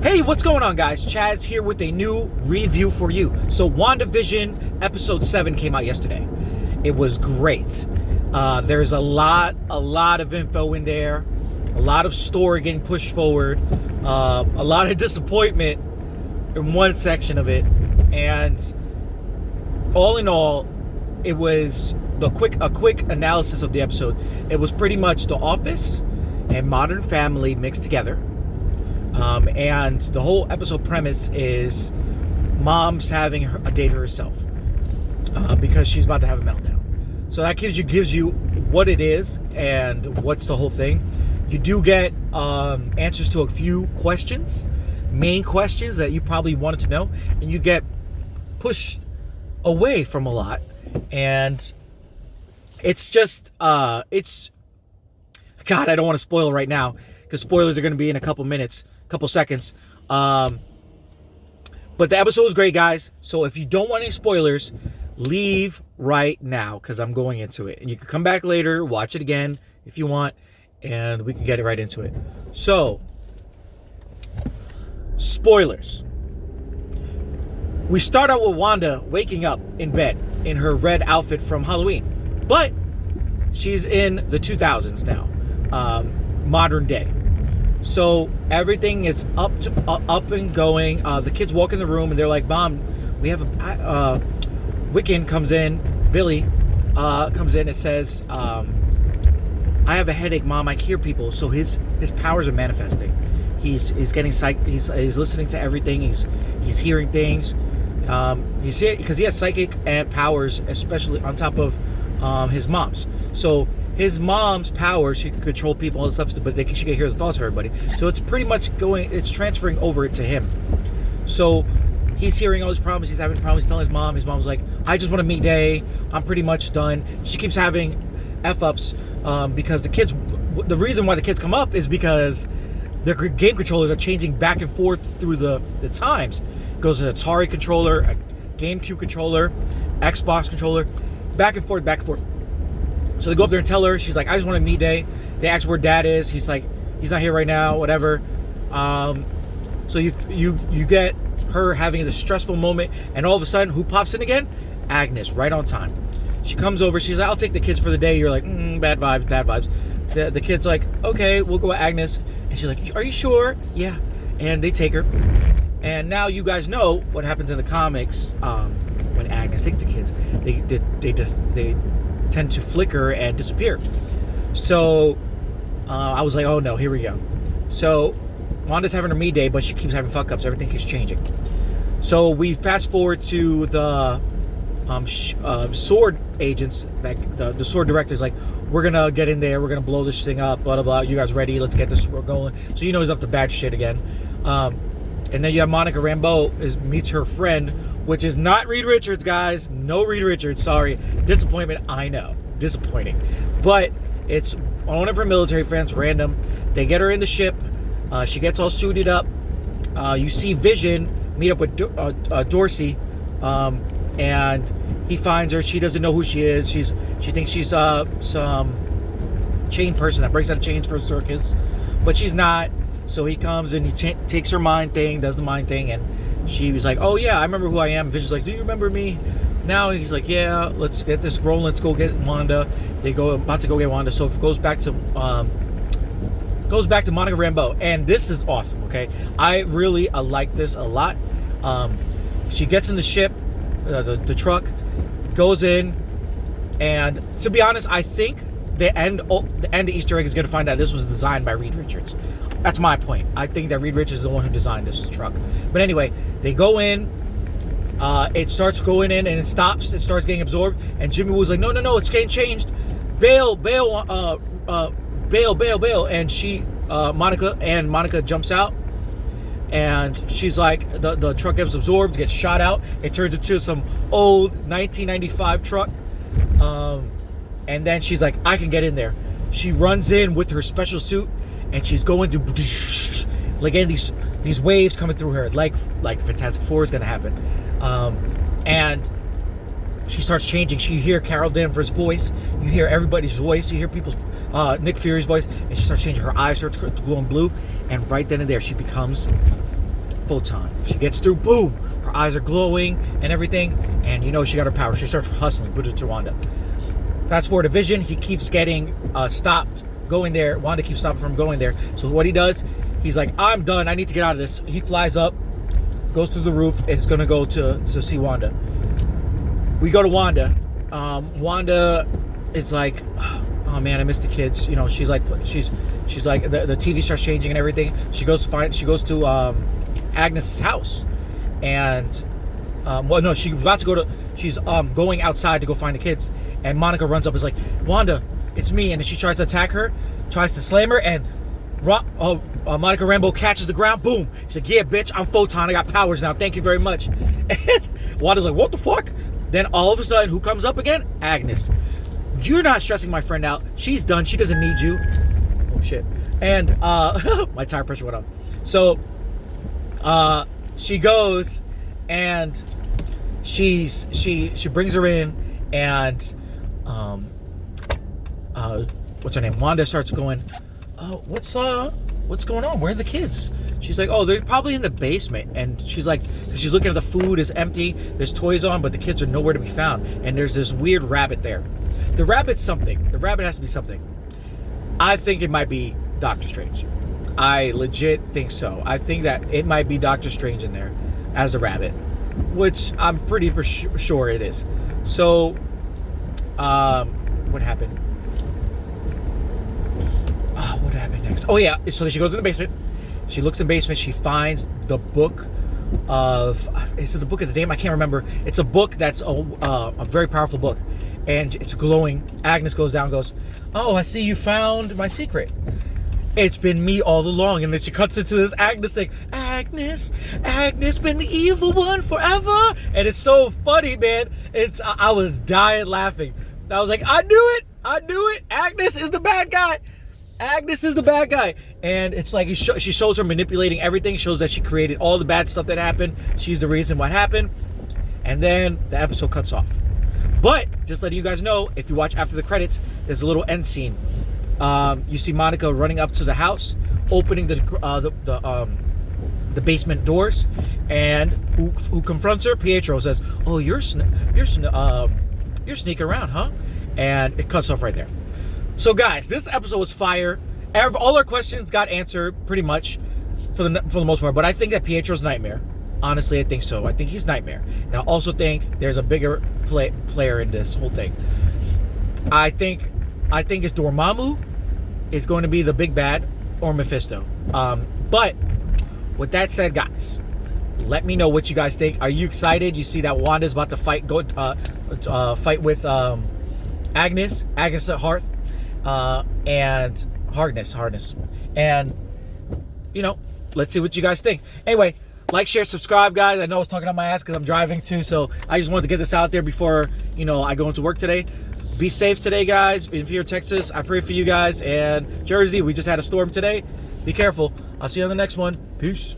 Hey, what's going on, guys? Chaz here with a new review for you. So, WandaVision episode 7 came out yesterday. It was great. There's a lot of info in there, a lot of story getting pushed forward, a lot of disappointment in one section of it, and all in all, it was a quick analysis of the episode. It was pretty much The Office and Modern Family mixed together. And the whole episode premise is mom's having a day to herself because she's about to have a meltdown. So that gives you what it is and what's the whole thing. You do get answers to a few questions, main questions that you probably wanted to know, and you get pushed away from a lot. And it's just, God, I don't want to spoil right now because spoilers are going to be in a couple seconds. But the episode was great, guys. So if you don't want any spoilers, leave right now because I'm going into it. And you can come back later, watch it again if you want, and we can get it right into it. So, spoilers. We start out with Wanda waking up in bed in her red outfit from Halloween. But she's in the 2000s now, modern day. So everything is up and going. The kids walk in the room and they're like, "Mom, we have a." Wiccan comes in. Billy comes in and says, "I have a headache, Mom. I hear people." So his powers are manifesting. He's getting psych. He's listening to everything. He's hearing things. He's here because he has psychic and powers, especially on top of his mom's. So his mom's powers, she can control people, all this stuff, but she can hear the thoughts of everybody. So it's pretty much it's transferring over to him. So he's hearing all his problems. He's having problems. He's telling his mom. His mom's like, "I just want a me day. I'm pretty much done." She keeps having F-ups because the reason why the kids come up is because their game controllers are changing back and forth through the times. It goes to an Atari controller, a GameCube controller, Xbox controller, back and forth. So they go up there and tell her. She's like, "I just want a me day." They ask where Dad is. He's like, "He's not here right now." Whatever. So you get her having this stressful moment, and all of a sudden, who pops in again? Agnes, right on time. She comes over. She's like, "I'll take the kids for the day." You're like, "Bad vibes." The kid's like, "Okay, we'll go with Agnes," and she's like, "Are you sure?" "Yeah." And they take her. And now you guys know what happens in the comics when Agnes takes the kids. They tend to flicker and disappear. So I was like, oh no, here we go. So Wanda's having her me day, but she keeps having fuck ups. Everything keeps changing. So we fast forward to the sword agents, like the sword director's like, "We're gonna get in there, we're gonna blow this thing up, blah blah blah. You guys ready? Let's get this going." So he's up to bad shit again. And then you have Monica Rambeau meets her friend, which is not Reed Richards, guys. No Reed Richards, sorry. Disappointment, I know. Disappointing. But it's one of her military friends, random. They get her in the ship. She gets all suited up. You see Vision meet up with Dorsey, and he finds her. She doesn't know who she is. She thinks she's some chain person that breaks out of chains for a circus, but she's not. So he comes and he takes her mind thing, does the mind thing, and she was like, "Oh yeah, I remember who I am." Vision's like, "Do you remember me?" Now he's like, "Yeah, let's get this rolling. Let's go get Wanda." About to go get Wanda. So it goes back to Monica Rambeau, and this is awesome. Okay, I like this a lot. She gets in the ship, the truck, goes in, and to be honest, I think the end Easter egg is going to find out this was designed by Reed Richards. That's my point. I think that Reed Richards is the one who designed this truck. But anyway, they go in. It starts going in and it stops. It starts getting absorbed. And Jimmy Woo's like, no, it's getting changed. Bail. And Monica jumps out. And she's like, the truck gets absorbed, gets shot out. It turns into some old 1995 truck. And then she's like, I can get in there. She runs in with her special suit. And she's going to, like, getting these waves coming through her, like Fantastic Four is going to happen. And she starts changing. You hear Carol Danvers' voice. You hear everybody's voice. You hear people's, Nick Fury's voice. And she starts changing. Her eyes start glowing blue. And right then and there, she becomes photon. She gets through, boom, her eyes are glowing and everything, and she got her power. She starts hustling, put it to Wanda. Fast forward to Vision, he keeps getting stopped going there. Wanda keeps stopping from going there. So what he does, he's like, I'm done, I need to get out of this. He flies up, goes through the roof, and is gonna go to see Wanda. We go to Wanda. Wanda is like, oh man, I miss the kids. She's like the TV starts changing and everything. She goes to Agnes' house, and she's about to go to. She's going outside to go find the kids, and Monica runs up, is like, Wanda, it's me, and then she tries to attack her, tries to slam her, and Monica Rambeau catches the ground. Boom. She's like, yeah, bitch, I'm Photon. I got powers now. Thank you very much. And Wanda's like, what the fuck? Then all of a sudden, who comes up again? Agnes. You're not stressing my friend out. She's done. She doesn't need you. Oh, shit. And my tire pressure went up. So she goes and she brings her in, and what's her name? Wanda starts going, oh, what's going on? Where are the kids? She's like, oh, they're probably in the basement. And she's like, she's looking at the food is empty. There's toys on, but the kids are nowhere to be found. And there's this weird rabbit there. The rabbit's something. The rabbit has to be something. I think it might be Doctor Strange. I legit think so. I think that it might be Doctor Strange in there as the rabbit, which I'm pretty sure it is. So, what happened? What happened next? Oh yeah, so she goes in the basement. She looks in the basement. She finds the book of, is it the Book of the Damned? I can't remember. It's a book that's a very powerful book, and it's glowing. Agnes goes down and goes, oh, I see you found my secret. It's been me all along. And then she cuts into this Agnes thing. Agnes been the evil one forever. And it's so funny, man. I was dying laughing. I was like, I knew it. Agnes is the bad guy. And it's like she shows her manipulating everything, shows that she created all the bad stuff that happened. She's the reason what happened. And then the episode cuts off. But just letting you guys know, if you watch after the credits, there's a little end scene. You see Monica running up to the house, opening the basement doors, and who confronts her? Pietro says, "Oh, you're sneaking around, huh?" And it cuts off right there. So, guys, this episode was fire. All our questions got answered pretty much for the most part. But I think that Pietro's Nightmare. Honestly, I think so. I think he's Nightmare. And I also think there's a bigger player in this whole thing. I think it's Dormammu is going to be the big bad, or Mephisto. But with that said, guys, let me know what you guys think. Are you excited? You see that Wanda's about to fight with Agnes at Hearth, and Harness. And let's see what you guys think. Anyway, like, share, subscribe, guys. I know I was talking on my ass because I'm driving too, so I just wanted to get this out there before I go into work today. Be safe today, guys. If you're in Texas, I pray for you guys. And Jersey, we just had a storm today. Be careful. I'll see you on the next one. Peace.